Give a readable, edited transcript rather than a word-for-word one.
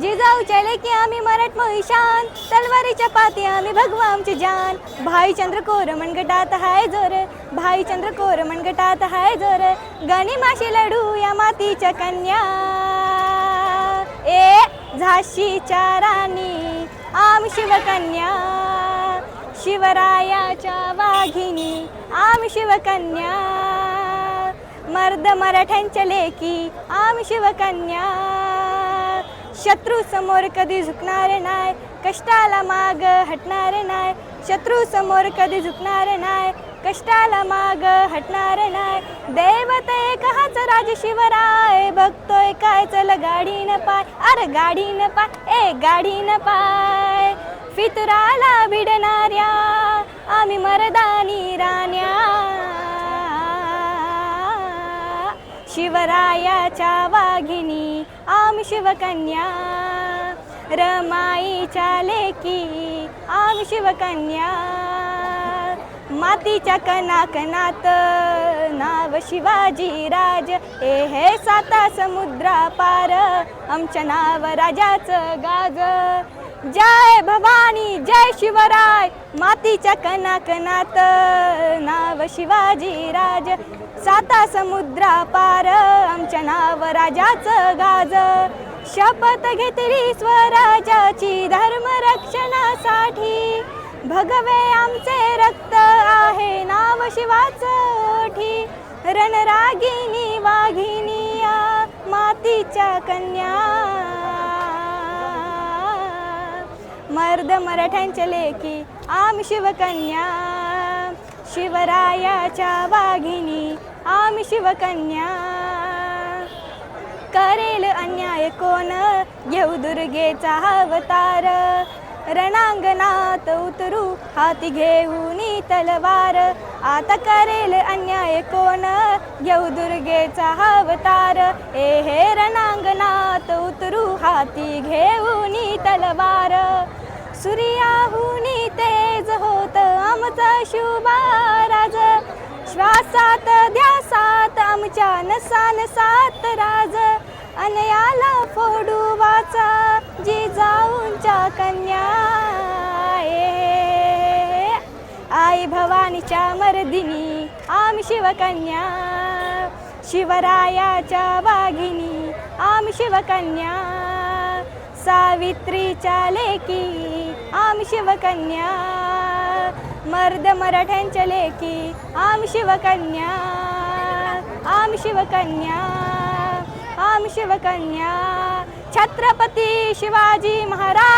जिजाऊच्या लेकी आम्ही मराठ महिशान, तलवारीच्या पाती आम्ही भगवा आमची जान. भाई चंद्रकोर मनगटात हाय जोर, भाई चंद्रकोर मनगटात हाय जोर. गनिमाशी लढू या मातीच्या कन्या, ए झाशीच्या राणी आम्ही शिवकन्या. शिवरायाच्या वाघिनी आम्ही शिवकन्या. मर्द मराठ्यांच्या लेकी आम्ही शिवकन्या. शत्रू समोर कधी झुकणार नाही, कष्टाला माग हटणार नाही. शत्रू समोर कधी झुकणार नाही, कष्टाला माग हटणार नाही. दैवत एक हाच राज शिवराय, बघतोय काय चल गाडीन पाय. अरे गाडीन पाय, ए गाडीन पाय. फितुराला भिडणाऱ्या आम्ही मर्दानी राण्या. शिवरायाच्या वाघिनी आम्ही शिवकन्या. रमाईच्या लेकी आम्ही शिवकन्या. मातीच्या कणाकणात नाव शिवाजी राज, ए हे साता समुद्रा पार आमच्या नाव राजाचं गाज. जय भवानी जय शिवराय, मातीच्या कणाकणात नाव शिवाजी राज. साता समुद्रा पार आमच्या नाव राजाचं गाज. शपथ घेतली स्वराजाची धर्म रक्षणासाठी, भगवे आमचे रक्त आहे नाव शिवाचं ओठी. रणरागिनी वाघिनी या मातीच्या कन्या. मर्द मराठ्यांच्या लेकी आम्ही शिवकन्या. शिवरायाच्या वाघिनी आम्ही शिवकन्या. करेल अन्याय कोण घेऊ दुर्गेचा अवतार. रणांगणात उतरू हाती घेऊन तलवार. आता करेल अन्याय कोण घेऊ दुर्गेचा अवतार. ए हे रणांगणात उतरू हाती घेऊन तलवार. सूर्याहुनी तेज होत आमचा शुभाराज. श्वासात ध्यासात आमच्या नसानसात राज. अनयाला फोडू वाचा जिजाऊंच्या कन्या. आई भवानीच्या मर्दिनी आम्ही शिवकन्या. शिवरायाच्या वाघिनी आम्ही शिवकन्या. सावित्रीच्या लेकी आम्ही शिवकन्या. मर्द मराठ्यांच्या लेकी आम्ही शिवकन्या. आम्ही शिवकन्या, आम्ही शिवकन्या. छत्रपती शिवाजी महाराज